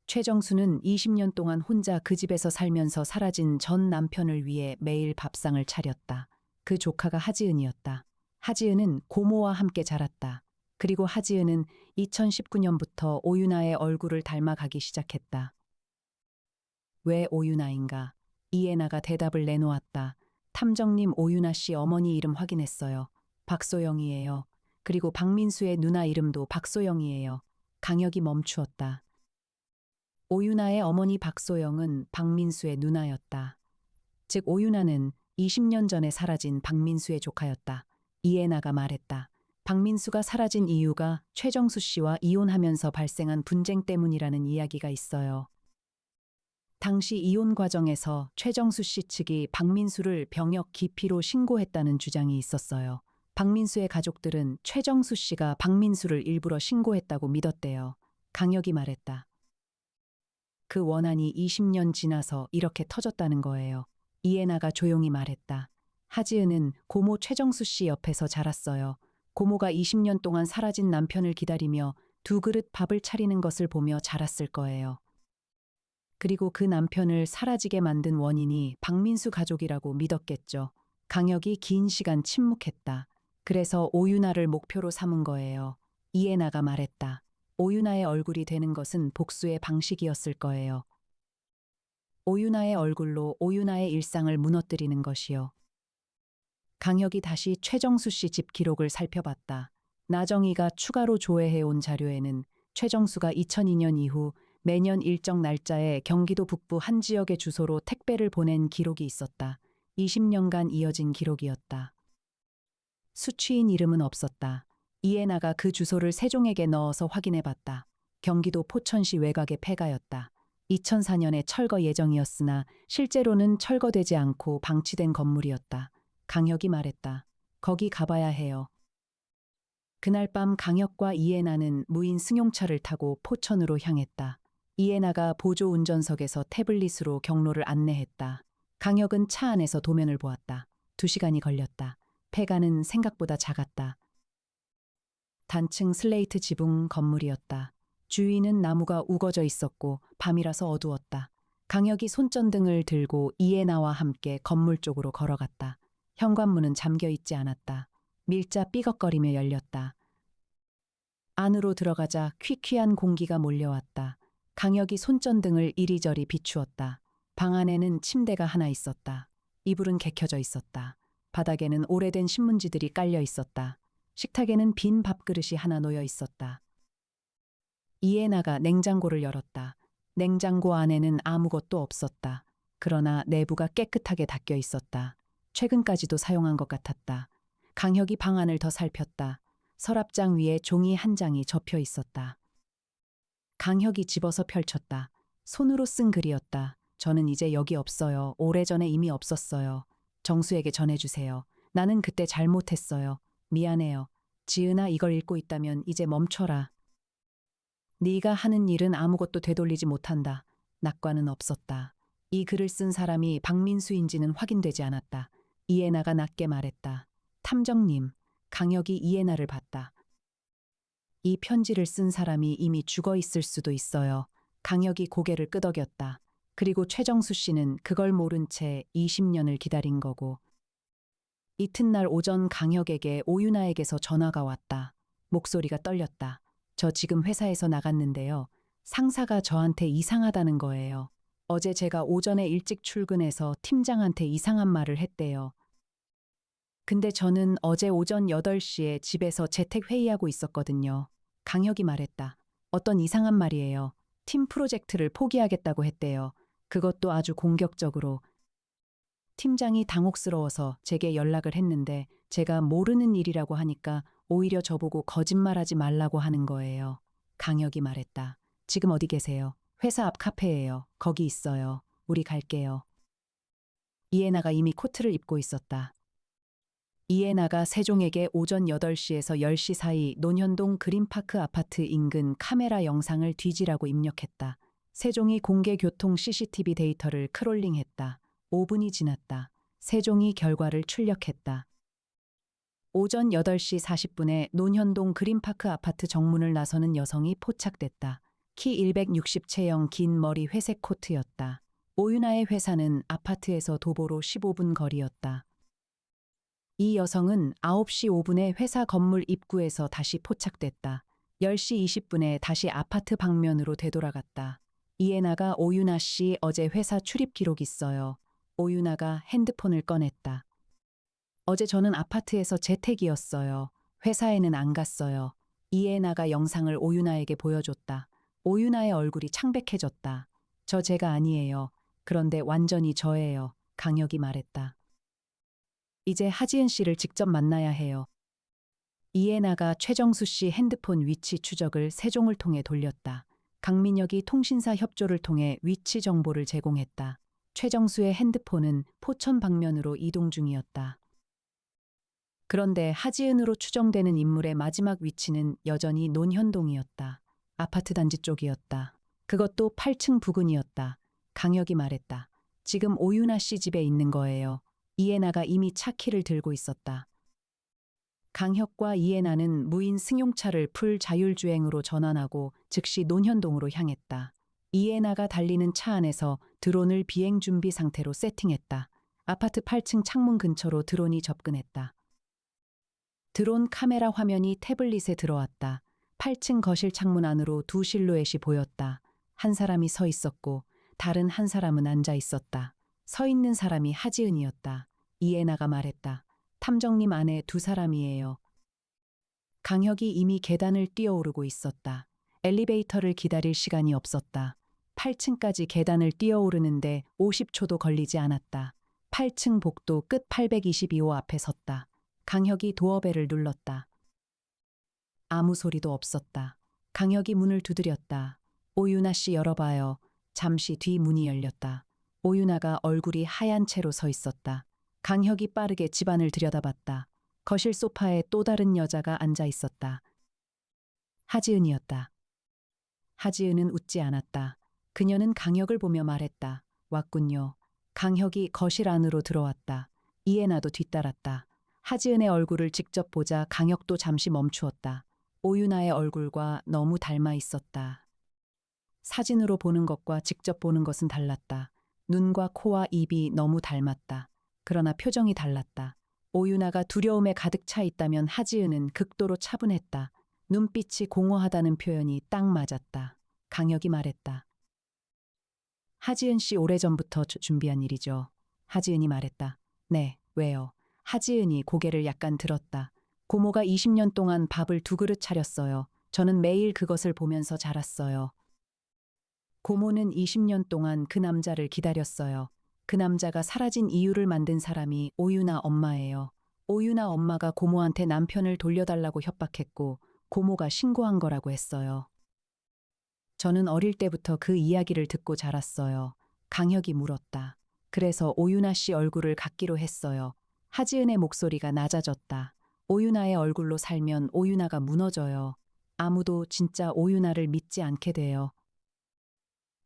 최정수는 20년 동안 혼자 그 집에서 살면서 사라진 전 남편을 위해 매일 밥상을 차렸다. 그 조카가 하지은이었다. 하지은은 고모와 함께 자랐다. 그리고 하지은은 2019년부터 오윤아의 얼굴을 닮아가기 시작했다. 왜 오윤아인가? 이해나가 대답을 내놓았다. 탐정님 오윤아 씨 어머니 이름 확인했어요. 박소영이에요. 그리고 박민수의 누나 이름도 박소영이에요. 강혁이 멈추었다. 오윤아의 어머니 박소영은 박민수의 누나였다. 즉 오윤아는 20년 전에 사라진 박민수의 조카였다. 이해나가 말했다. 박민수가 사라진 이유가 최정수 씨와 이혼하면서 발생한 분쟁 때문이라는 이야기가 있어요. 당시 이혼 과정에서 최정수 씨 측이 박민수를 병역 기피로 신고했다는 주장이 있었어요. 박민수의 가족들은 최정수 씨가 박민수를 일부러 신고했다고 믿었대요. 강혁이 말했다. 그 원한이 20년 지나서 이렇게 터졌다는 거예요. 이해나가 조용히 말했다. 하지은은 고모 최정수 씨 옆에서 자랐어요. 고모가 20년 동안 사라진 남편을 기다리며 두 그릇 밥을 차리는 것을 보며 자랐을 거예요. 그리고 그 남편을 사라지게 만든 원인이 박민수 가족이라고 믿었겠죠. 강혁이 긴 시간 침묵했다. 그래서 오윤아를 목표로 삼은 거예요. 이해나가 말했다. 오윤아의 얼굴이 되는 것은 복수의 방식이었을 거예요. 오윤아의 얼굴로 오윤아의 일상을 무너뜨리는 것이요. 강혁이 다시 최정수 씨 집 기록을 살펴봤다. 나정희가 추가로 조회해온 자료에는 최정수가 2002년 이후 매년 일정 날짜에 경기도 북부 한 지역의 주소로 택배를 보낸 기록이 있었다. 20년간 이어진 기록이었다. 수취인 이름은 없었다. 이해나가 그 주소를 세종에게 넣어서 확인해봤다. 경기도 포천시 외곽의 폐가였다. 2004년에 철거 예정이었으나 실제로는 철거되지 않고 방치된 건물이었다. 강혁이 말했다. 거기 가봐야 해요. 그날 밤 강혁과 이해나는 무인 승용차를 타고 포천으로 향했다. 이해나가 보조 운전석에서 태블릿으로 경로를 안내했다. 강혁은 차 안에서 도면을 보았다. 2시간이 걸렸다. 폐가는 생각보다 작았다. 단층 슬레이트 지붕 건물이었다. 주위는 나무가 우거져 있었고 밤이라서 어두웠다. 강혁이 손전등을 들고 이해나와 함께 건물 쪽으로 걸어갔다. 현관문은 잠겨 있지 않았다. 밀자 삐걱거리며 열렸다. 안으로 들어가자 퀴퀴한 공기가 몰려왔다. 강혁이 손전등을 이리저리 비추었다. 방 안에는 침대가 하나 있었다. 이불은 개켜져 있었다. 바닥에는 오래된 신문지들이 깔려 있었다. 식탁에는 빈 밥그릇이 하나 놓여 있었다. 이해나가 냉장고를 열었다. 냉장고 안에는 아무것도 없었다. 그러나 내부가 깨끗하게 닦여 있었다. 최근까지도 사용한 것 같았다. 강혁이 방 안을 더 살폈다. 서랍장 위에 종이 한 장이 접혀 있었다. 강혁이 집어서 펼쳤다. 손으로 쓴 글이었다. 저는 이제 여기 없어요. 오래전에 이미 없었어요. 정수에게 전해주세요. 나는 그때 잘못했어요. 미안해요. 지은아 이걸 읽고 있다면 이제 멈춰라. 네가 하는 일은 아무것도 되돌리지 못한다. 낙관은 없었다. 이 글을 쓴 사람이 박민수인지는 확인되지 않았다. 이해나가 낮게 말했다. 탐정님, 강혁이 이해나를 봤다. 이 편지를 쓴 사람이 이미 죽어 있을 수도 있어요. 강혁이 고개를 끄덕였다. 그리고 최정수 씨는 그걸 모른 채 20년을 기다린 거고. 이튿날 오전 강혁에게 오윤아에게서 전화가 왔다. 목소리가 떨렸다. 저 지금 회사에서 나갔는데요. 상사가 저한테 이상하다는 거예요. 어제 제가 오전에 일찍 출근해서 팀장한테 이상한 말을 했대요. 근데 저는 어제 오전 8시에 집에서 재택회의하고 있었거든요. 강혁이 말했다. 어떤 이상한 말이에요. 팀 프로젝트를 포기하겠다고 했대요. 그것도 아주 공격적으로. 팀장이 당혹스러워서 제게 연락을 했는데 제가 모르는 일이라고 하니까 오히려 저보고 거짓말하지 말라고 하는 거예요. 강혁이 말했다. 지금 어디 계세요? 회사 앞 카페예요. 거기 있어요. 우리 갈게요. 이해나가 이미 코트를 입고 있었다. 이해나가 세종에게 오전 8시에서 10시 사이 논현동 그린파크 아파트 인근 카메라 영상을 뒤지라고 입력했다. 세종이 공개 교통 CCTV 데이터를 크롤링했다. 5분이 지났다. 세종이 결과를 출력했다. 오전 8시 40분에 논현동 그린파크 아파트 정문을 나서는 여성이 포착됐다. 키 160 체형 긴 머리 회색 코트였다. 오윤아의 회사는 아파트에서 도보로 15분 거리였다. 이 여성은 9시 5분에 회사 건물 입구에서 다시 포착됐다. 10시 20분에 다시 아파트 방면으로 되돌아갔다. 이해나가 오윤아 씨 어제 회사 출입 기록 있어요. 오윤아가 핸드폰을 꺼냈다. 어제 저는 아파트에서 재택이었어요. 회사에는 안 갔어요. 이해나가 영상을 오윤아에게 보여줬다. 오윤아의 얼굴이 창백해졌다. 제가 아니에요. 그런데 완전히 저예요. 강혁이 말했다. 이제 하지은 씨를 직접 만나야 해요. 이해나가 최정수 씨 핸드폰 위치 추적을 세종을 통해 돌렸다. 강민혁이 통신사 협조를 통해 위치 정보를 제공했다. 최정수의 핸드폰은 포천 방면으로 이동 중이었다. 그런데 하지은으로 추정되는 인물의 마지막 위치는 여전히 논현동이었다. 아파트 단지 쪽이었다. 그것도 8층 부근이었다. 강혁이 말했다. 지금 오윤아 씨 집에 있는 거예요. 이해나가 이미 차 키를 들고 있었다. 강혁과 이해나는 무인 승용차를 풀 자율주행으로 전환하고 즉시 논현동으로 향했다. 이해나가 달리는 차 안에서 드론을 비행 준비 상태로 세팅했다. 아파트 8층 창문 근처로 드론이 접근했다. 드론 카메라 화면이 태블릿에 들어왔다. 8층 거실 창문 안으로 두 실루엣이 보였다. 한 사람이 서 있었고 다른 한 사람은 앉아 있었다. 서 있는 사람이 하지은이었다. 이해나가 말했다. 탐정님 안에 두 사람이에요. 강혁이 이미 계단을 뛰어오르고 있었다. 엘리베이터를 기다릴 시간이 없었다. 8층까지 계단을 뛰어오르는데 50초도 걸리지 않았다. 8층 복도 끝 822호 앞에 섰다. 강혁이 도어벨을 눌렀다. 아무 소리도 없었다. 강혁이 문을 두드렸다. 오윤아 씨 열어봐요. 잠시 뒤 문이 열렸다. 오윤아가 얼굴이 하얀 채로 서 있었다. 강혁이 빠르게 집안을 들여다봤다. 거실 소파에 또 다른 여자가 앉아 있었다. 하지은이었다. 하지은은 웃지 않았다. 그녀는 강혁을 보며 말했다. 왔군요. 강혁이 거실 안으로 들어왔다. 이해나도 뒤따랐다. 하지은의 얼굴을 직접 보자 강혁도 잠시 멈추었다. 오윤아의 얼굴과 너무 닮아 있었다. 사진으로 보는 것과 직접 보는 것은 달랐다. 눈과 코와 입이 너무 닮았다. 그러나 표정이 달랐다. 오윤아가 두려움에 가득 차 있다면 하지은은 극도로 차분했다. 눈빛이 공허하다는 표현이 딱 맞았다. 강혁이 말했다. 하지은 씨 오래전부터 준비한 일이죠. 하지은이 말했다. 네, 왜요? 하지은이 고개를 약간 들었다. 고모가 20년 동안 밥을 2그릇 차렸어요. 저는 매일 그것을 보면서 자랐어요. 고모는 20년 동안 그 남자를 기다렸어요. 그 남자가 사라진 이유를 만든 사람이 오윤아 엄마예요. 오윤아 엄마가 고모한테 남편을 돌려달라고 협박했고 고모가 신고한 거라고 했어요. 저는 어릴 때부터 그 이야기를 듣고 자랐어요. 강혁이 물었다. 그래서 오윤아 씨 얼굴을 갖기로 했어요. 하지은의 목소리가 낮아졌다. 오윤아의 얼굴로 살면 오윤아가 무너져요. 아무도 진짜 오윤아를 믿지 않게 돼요.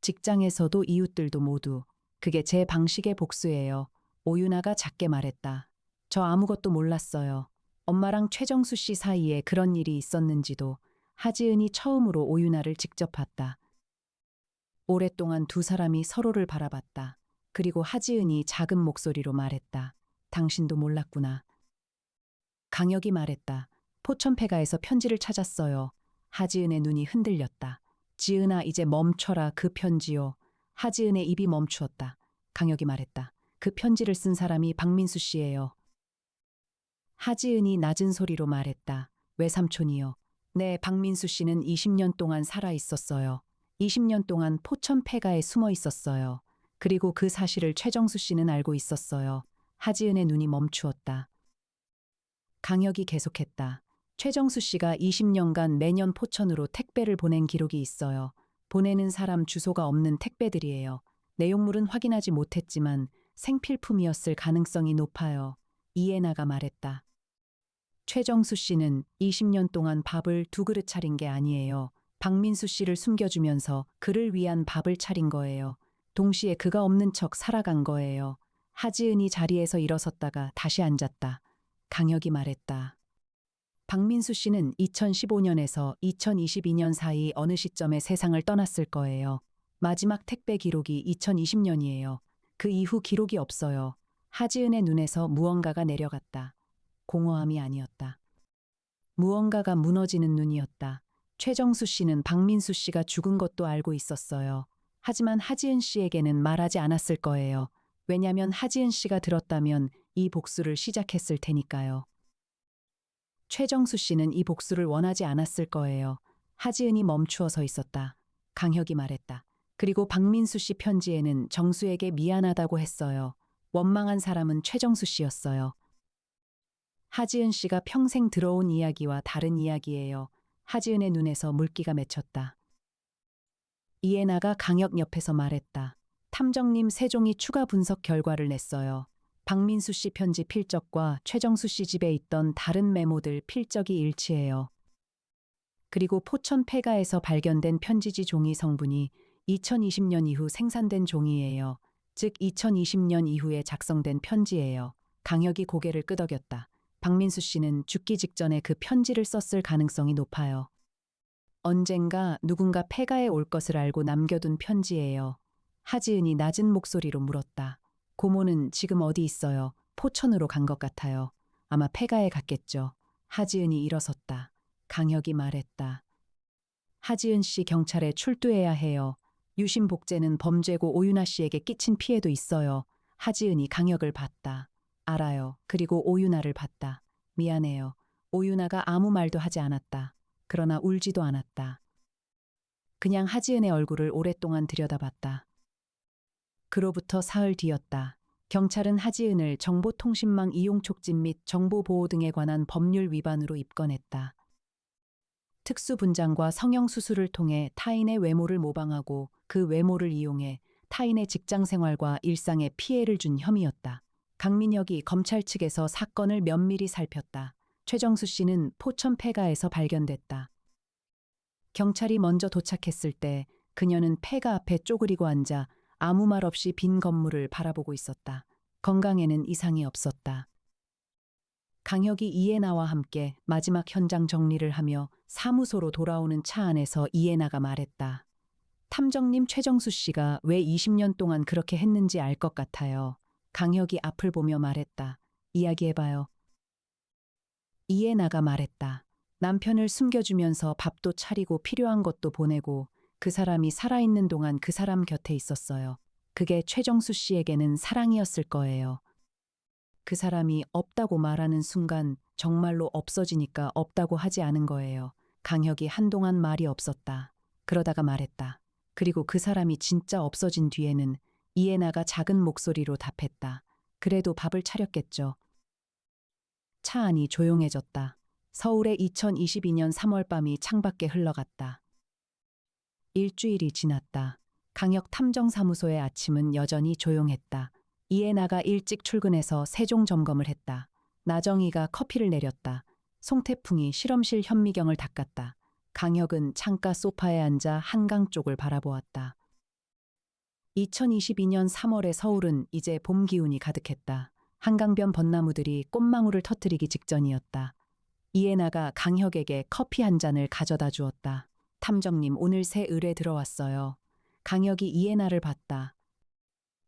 직장에서도 이웃들도 모두. 그게 제 방식의 복수예요. 오윤아가 작게 말했다. 저 아무것도 몰랐어요. 엄마랑 최정수 씨 사이에 그런 일이 있었는지도. 하지은이 처음으로 오윤아를 직접 봤다. 오랫동안 두 사람이 서로를 바라봤다. 그리고 하지은이 작은 목소리로 말했다. 당신도 몰랐구나. 강혁이 말했다. 포천폐가에서 편지를 찾았어요. 하지은의 눈이 흔들렸다. 지은아 이제 멈춰라 그 편지요. 하지은의 입이 멈추었다. 강혁이 말했다. 그 편지를 쓴 사람이 박민수 씨예요. 하지은이 낮은 소리로 말했다. 외삼촌이요. 네, 박민수 씨는 20년 동안 살아 있었어요. 20년 동안 포천폐가에 숨어 있었어요. 그리고 그 사실을 최정수 씨는 알고 있었어요. 하지은의 눈이 멈추었다. 강혁이 계속했다. 최정수 씨가 20년간 매년 포천으로 택배를 보낸 기록이 있어요. 보내는 사람 주소가 없는 택배들이에요. 내용물은 확인하지 못했지만 생필품이었을 가능성이 높아요. 이해나가 말했다. 최정수 씨는 20년 동안 밥을 두 그릇 차린 게 아니에요. 박민수 씨를 숨겨주면서 그를 위한 밥을 차린 거예요. 동시에 그가 없는 척 살아간 거예요. 하지은이 자리에서 일어섰다가 다시 앉았다. 강혁이 말했다. 박민수 씨는 2015년에서 2022년 사이 어느 시점에 세상을 떠났을 거예요. 마지막 택배 기록이 2020년이에요. 그 이후 기록이 없어요. 하지은의 눈에서 무언가가 내려갔다. 공허함이 아니었다. 무언가가 무너지는 눈이었다. 최정수 씨는 박민수 씨가 죽은 것도 알고 있었어요. 하지만 하지은 씨에게는 말하지 않았을 거예요. 왜냐면 하지은 씨가 들었다면 이 복수를 시작했을 테니까요. 최정수 씨는 이 복수를 원하지 않았을 거예요. 하지은이 멈추어 서 있었다. 강혁이 말했다. 그리고 박민수 씨 편지에는 정수에게 미안하다고 했어요. 원망한 사람은 최정수 씨였어요. 하지은 씨가 평생 들어온 이야기와 다른 이야기예요. 하지은의 눈에서 물기가 맺혔다. 이해나가 강혁 옆에서 말했다. 탐정님 세종이 추가 분석 결과를 냈어요. 박민수 씨 편지 필적과 최정수 씨 집에 있던 다른 메모들 필적이 일치해요. 그리고 포천 폐가에서 발견된 편지지 종이 성분이 2020년 이후 생산된 종이에요. 즉 2020년 이후에 작성된 편지예요. 강혁이 고개를 끄덕였다. 박민수 씨는 죽기 직전에 그 편지를 썼을 가능성이 높아요. 언젠가 누군가 폐가에 올 것을 알고 남겨둔 편지예요. 하지은이 낮은 목소리로 물었다. 고모는 지금 어디 있어요? 포천으로 간 것 같아요. 아마 폐가에 갔겠죠. 하지은이 일어섰다. 강혁이 말했다. 하지은 씨 경찰에 출두해야 해요. 유심 복제는 범죄고 오윤아 씨에게 끼친 피해도 있어요. 하지은이 강혁을 봤다. 알아요. 그리고 오윤아를 봤다. 미안해요. 오윤아가 아무 말도 하지 않았다. 그러나 울지도 않았다. 그냥 하지은의 얼굴을 오랫동안 들여다봤다. 그로부터 사흘 뒤였다. 경찰은 하지은을 정보통신망 이용 촉진 및 정보보호 등에 관한 법률 위반으로 입건했다. 특수분장과 성형수술을 통해 타인의 외모를 모방하고 그 외모를 이용해 타인의 직장생활과 일상에 피해를 준 혐의였다. 강민혁이 검찰 측에서 사건을 면밀히 살폈다. 최정수 씨는 포천 폐가에서 발견됐다. 경찰이 먼저 도착했을 때 그녀는 폐가 앞에 쪼그리고 앉아 아무 말 없이 빈 건물을 바라보고 있었다. 건강에는 이상이 없었다. 강혁이 이해나와 함께 마지막 현장 정리를 하며 사무소로 돌아오는 차 안에서 이해나가 말했다. 탐정님 최정수 씨가 왜 20년 동안 그렇게 했는지 알 것 같아요. 강혁이 앞을 보며 말했다. 이야기해봐요. 이해나가 말했다. 남편을 숨겨주면서 밥도 차리고 필요한 것도 보내고 그 사람이 살아있는 동안 그 사람 곁에 있었어요. 그게 최정수 씨에게는 사랑이었을 거예요. 그 사람이 없다고 말하는 순간 정말로 없어지니까 없다고 하지 않은 거예요. 강혁이 한동안 말이 없었다. 그러다가 말했다. 그리고 그 사람이 진짜 없어진 뒤에는 이해나가 작은 목소리로 답했다. 그래도 밥을 차렸겠죠. 차 안이 조용해졌다. 서울의 2022년 3월 밤이 창밖에 흘러갔다. 일주일이 지났다. 강혁 탐정사무소의 아침은 여전히 조용했다. 이해나가 일찍 출근해서 세종 점검을 했다. 나정희가 커피를 내렸다. 송태풍이 실험실 현미경을 닦았다. 강혁은 창가 소파에 앉아 한강 쪽을 바라보았다. 2022년 3월의 서울은 이제 봄 기운이 가득했다. 한강변 벚나무들이 꽃망울을 터뜨리기 직전이었다. 이해나가 강혁에게 커피 한 잔을 가져다 주었다. 탐정님, 오늘 새 의뢰 들어왔어요. 강혁이 이해나를 봤다.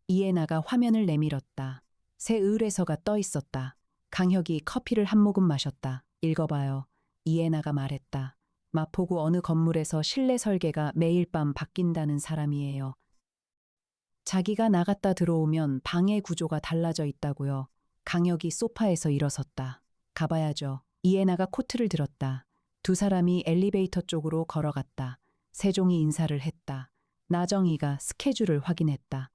이해나가 화면을 내밀었다. 새 의뢰서가 떠 있었다. 강혁이 커피를 한 모금 마셨다. 읽어봐요. 이해나가 말했다. 마포구 어느 건물에서 실내 설계가 매일 밤 바뀐다는 사람이에요. 자기가 나갔다 들어오면 방의 구조가 달라져 있다고요. 강혁이 소파에서 일어섰다. 가봐야죠. 이해나가 코트를 들었다. 두 사람이 엘리베이터 쪽으로 걸어갔다. 세종이 인사를 했다. 나정희가 스케줄을 확인했다.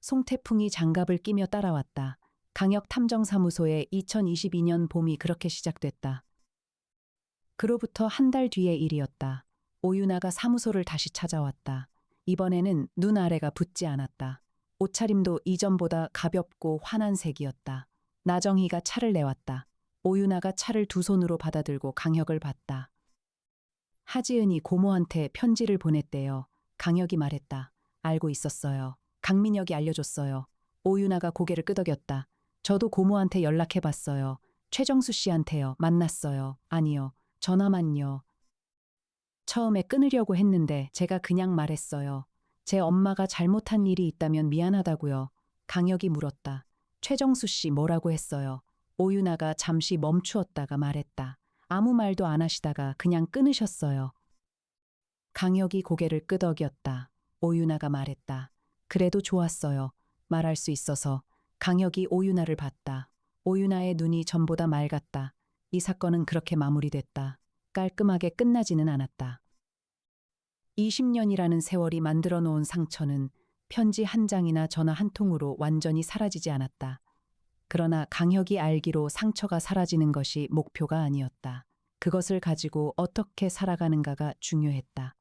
송태풍이 장갑을 끼며 따라왔다. 강역 탐정사무소의 2022년 봄이 그렇게 시작됐다. 그로부터 한 달 뒤의 일이었다. 오윤아가 사무소를 다시 찾아왔다. 이번에는 눈 아래가 붓지 않았다. 옷차림도 이전보다 가볍고 환한 색이었다. 나정희가 차를 내왔다. 오윤아가 차를 두 손으로 받아들고 강혁을 봤다. 하지은이 고모한테 편지를 보냈대요. 강혁이 말했다. 알고 있었어요. 강민혁이 알려줬어요. 오윤아가 고개를 끄덕였다. 저도 고모한테 연락해봤어요. 최정수 씨한테요. 만났어요. 아니요. 전화만요. 처음에 끊으려고 했는데 제가 그냥 말했어요. 제 엄마가 잘못한 일이 있다면 미안하다고요. 강혁이 물었다. 최정수 씨 뭐라고 했어요? 오윤아가 잠시 멈추었다가 말했다. 아무 말도 안 하시다가 그냥 끊으셨어요. 강혁이 고개를 끄덕였다. 오윤아가 말했다. 그래도 좋았어요. 말할 수 있어서. 강혁이 오윤아를 봤다. 오윤아의 눈이 전보다 맑았다. 이 사건은 그렇게 마무리됐다. 깔끔하게 끝나지는 않았다. 20년이라는 세월이 만들어 놓은 상처는 편지 한 장이나 전화 한 통으로 완전히 사라지지 않았다. 그러나 강혁이 알기로 상처가 사라지는 것이 목표가 아니었다. 그것을 가지고 어떻게 살아가는가가 중요했다.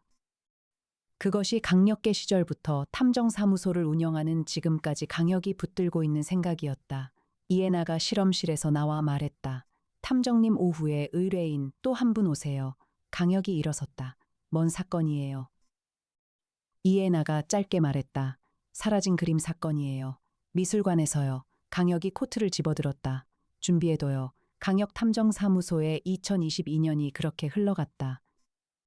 그것이 강력계 시절부터 탐정사무소를 운영하는 지금까지 강혁이 붙들고 있는 생각이었다. 이해나가 실험실에서 나와 말했다. 탐정님 오후에 의뢰인 또 한 분 오세요. 강혁이 일어섰다. 뭔 사건이에요? 이해나가 짧게 말했다. 사라진 그림 사건이에요. 미술관에서요. 강혁이 코트를 집어들었다. 준비해둬요. 강혁 탐정사무소의 2022년이 그렇게 흘러갔다.